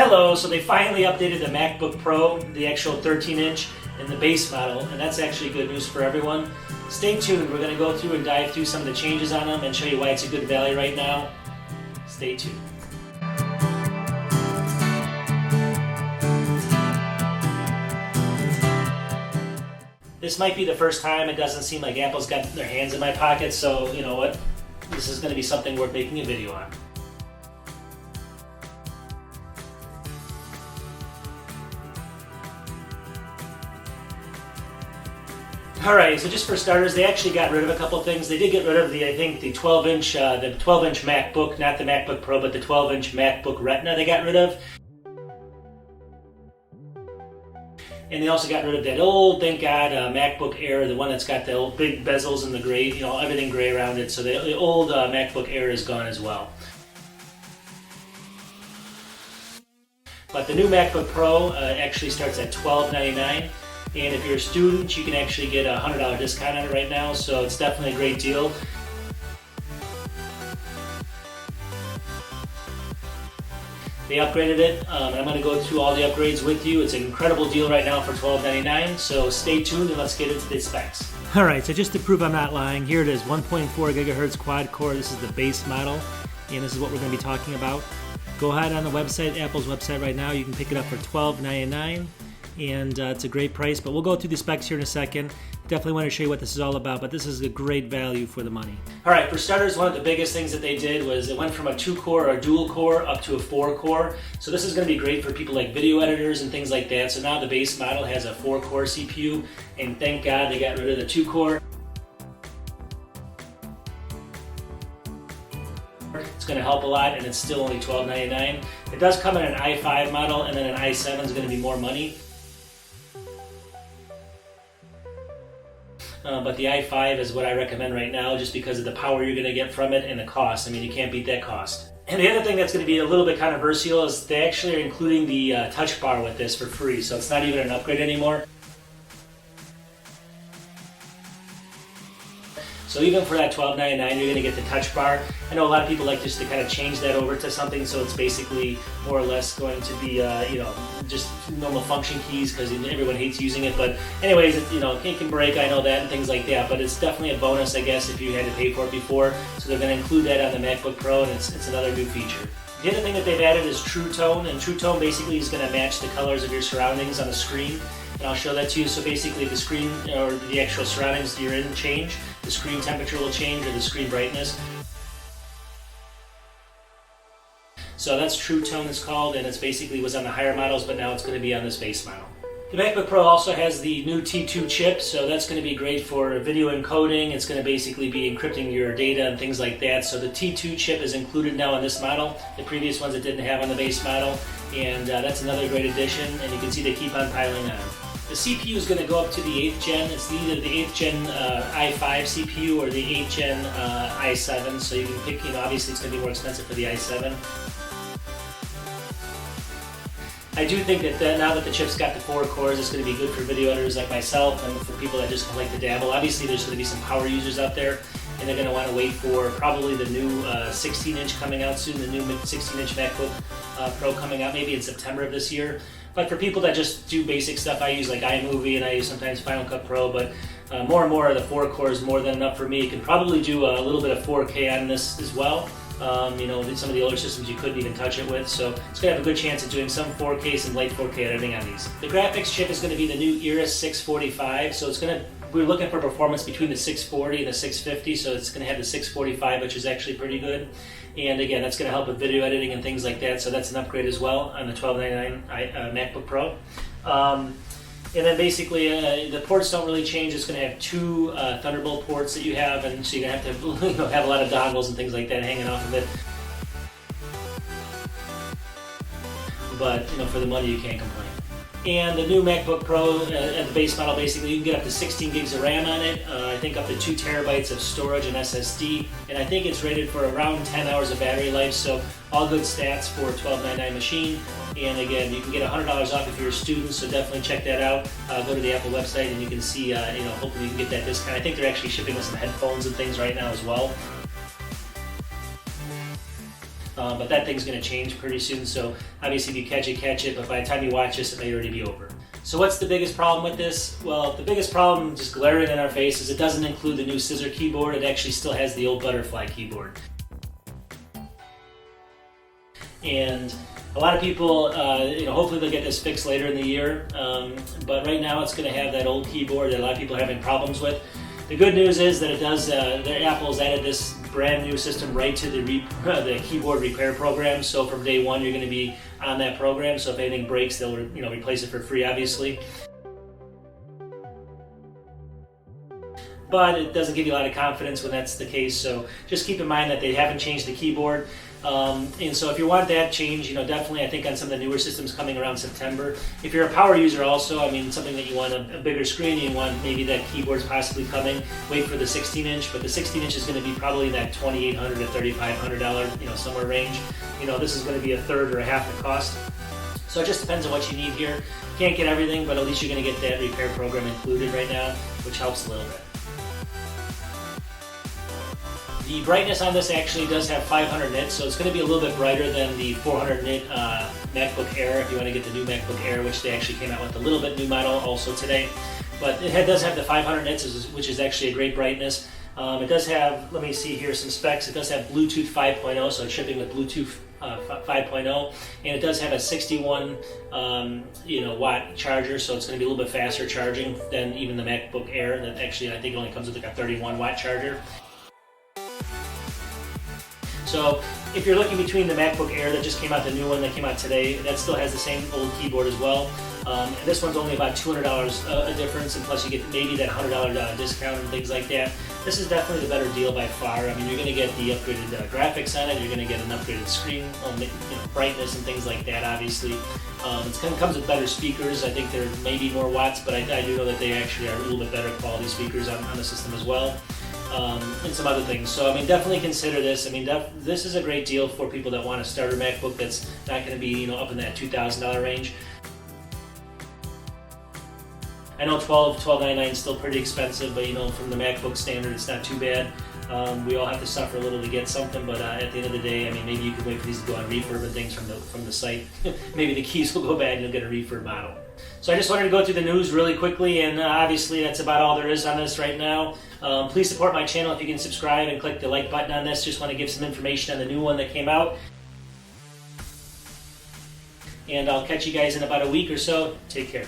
Hello, so they finally updated the MacBook Pro, the actual 13-inch, and the base model, and that's actually good news for everyone. Stay tuned, we're going to go through and dive through some of the changes on them and show you why it's a good value right now. Stay tuned. This might be the first time it doesn't seem like Apple's got their hands in my pocket, so you know what? This is going to be something worth making a video on. Alright, so just for starters, they actually got rid of a couple of things. They did get rid of the 12-inch MacBook, not the MacBook Pro, but the 12-inch MacBook Retina they got rid of. And they also got rid of that old, thank God, MacBook Air, the one that's got the old big bezels and the gray, you know, everything gray around it. So the old MacBook Air is gone as well. But the new MacBook Pro actually starts at $1299. And if you're a student, you can actually get a $100 discount on it right now, so it's definitely a great deal. They upgraded it, and I'm going to go through all the upgrades with you. It's an incredible deal right now for $1299, so stay tuned and let's get into the specs. Alright, so just to prove I'm not lying, here it is, 1.4 gigahertz quad core. This is the base model, and this is what we're going to be talking about. Go ahead on the website, Apple's website right now. You can pick it up for $1299. And it's a great price, but we'll go through the specs here in a second. Definitely want to show you what this is all about, but this is a great value for the money. Alright, for starters, one of the biggest things that they did was it went from a 2-core or a dual core up to a 4-core. So this is going to be great for people like video editors and things like that. So now the base model has a 4-core CPU, and thank God they got rid of the 2-core. It's going to help a lot, and it's still only $1299. It does come in an i5 model, and then an i7 is going to be more money. But the i5 is what I recommend right now just because of the power you're going to get from it and the cost. I mean, you can't beat that cost. And the other thing that's going to be a little bit controversial is they actually are including the touch bar with this for free, so it's not even an upgrade anymore. So even for that $1299, you're going to get the touch bar. I know a lot of people like just to kind of change that over to something, so it's basically more or less going to be, just normal function keys because everyone hates using it. But anyways, it can break, I know that, and things like that. But it's definitely a bonus, I guess, if you had to pay for it before. So they're going to include that on the MacBook Pro, and it's another new feature. The other thing that they've added is True Tone, and True Tone basically is going to match the colors of your surroundings on the screen. And I'll show that to you. So basically the screen or the actual surroundings you're in change, the screen temperature will change or the screen brightness. So that's True Tone it's called, and it's basically was on the higher models, but now it's going to be on this base model. The MacBook Pro also has the new T2 chip, so that's going to be great for video encoding. It's going to basically be encrypting your data and things like that. So the T2 chip is included now on this model. The previous ones it didn't have on the base model, and that's another great addition, and you can see they keep on piling on. The CPU is going to go up to the 8th gen. It's either the 8th gen i5 CPU or the 8th gen i7, so you can pick, obviously it's going to be more expensive for the i7. I do think that now that the chip's got the 4 cores, it's going to be good for video editors like myself and for people that just like to dabble. Obviously there's going to be some power users out there, and they're going to want to wait for probably the new 16-inch coming out soon, the new 16-inch MacBook Pro coming out maybe in September of this year. But for people that just do basic stuff, I use like iMovie and I use sometimes Final Cut Pro, but more and more of the 4 cores more than enough for me. You can probably do a little bit of 4K on this as well. Some of the older systems you couldn't even touch it with, so it's going to have a good chance of doing some 4K, some light 4K editing on these. The graphics chip is going to be the new Iris 645, so we're looking for performance between the 640 and the 650, so it's going to have the 645, which is actually pretty good. And again, that's going to help with video editing and things like that, so that's an upgrade as well on the $1299 MacBook Pro. And then basically, the ports don't really change. It's going to have 2 Thunderbolt ports that you have, and so you're going to have to have a lot of dongles and things like that hanging off of it. But for the money, you can't complain. And the new MacBook Pro at the base model, basically, you can get up to 16 gigs of RAM on it. I think up to 2 terabytes of storage and SSD. And I think it's rated for around 10 hours of battery life. So all good stats for a $1299 machine. And again, you can get $100 off if you're a student. So definitely check that out. Go to the Apple website and you can see, hopefully you can get that discount. I think they're actually shipping with some headphones and things right now as well. but that thing's going to change pretty soon. So obviously, if you catch it. But by the time you watch this, it may already be over. So what's the biggest problem with this? Well, the biggest problem, just glaring in our face, is it doesn't include the new scissor keyboard. It actually still has the old butterfly keyboard. And a lot of people, hopefully they'll get this fixed later in the year. But right now, it's going to have that old keyboard that a lot of people are having problems with. The good news is that it does. Apple's added this brand new system right to the keyboard repair program. So from day one, you're going to be on that program. So if anything breaks, they'll replace it for free, obviously. But it doesn't give you a lot of confidence when that's the case. So just keep in mind that they haven't changed the keyboard. And so if you want that change, definitely I think on some of the newer systems coming around September. If you're a power user also, something that you want a bigger screen, you want maybe that keyboard's possibly coming, wait for the 16-inch, but the 16-inch is going to be probably in that $2,800 to $3,500, somewhere range. This is going to be a third or a half the cost. So it just depends on what you need here. Can't get everything, but at least you're going to get that repair program included right now, which helps a little bit. The brightness on this actually does have 500 nits, so it's going to be a little bit brighter than the 400 nit MacBook Air if you want to get the new MacBook Air, which they actually came out with a little bit new model also today. But it does have the 500 nits, which is actually a great brightness. It does have, let me see here, some specs. It does have Bluetooth 5.0, so it's shipping with Bluetooth 5.0, and it does have a 61 watt charger, so it's going to be a little bit faster charging than even the MacBook Air. That actually, I think, only comes with like a 31 watt charger. So if you're looking between the MacBook Air that just came out, the new one that came out today, that still has the same old keyboard as well. And this one's only about $200 a difference, and plus you get maybe that $100 discount and things like that. This is definitely the better deal by far. You're going to get the upgraded graphics on it. You're going to get an upgraded screen, brightness and things like that. Obviously, it comes with better speakers. I think there may be more watts, but I do know that they actually are a little bit better quality speakers on the system as well. And some other things. So definitely consider this. This is a great deal for people that want a starter MacBook that's not going to be up in that $2,000 range. I know $1,299 is still pretty expensive, but from the MacBook standard, it's not too bad. We all have to suffer a little to get something, but at the end of the day, maybe you could wait for these to go on refurb and things from the site. Maybe the keys will go bad and you'll get a refurb model. So I just wanted to go through the news really quickly, and obviously that's about all there is on this right now. Please support my channel if you can subscribe and click the like button on this. Just want to give some information on the new one that came out. And I'll catch you guys in about a week or so. Take care.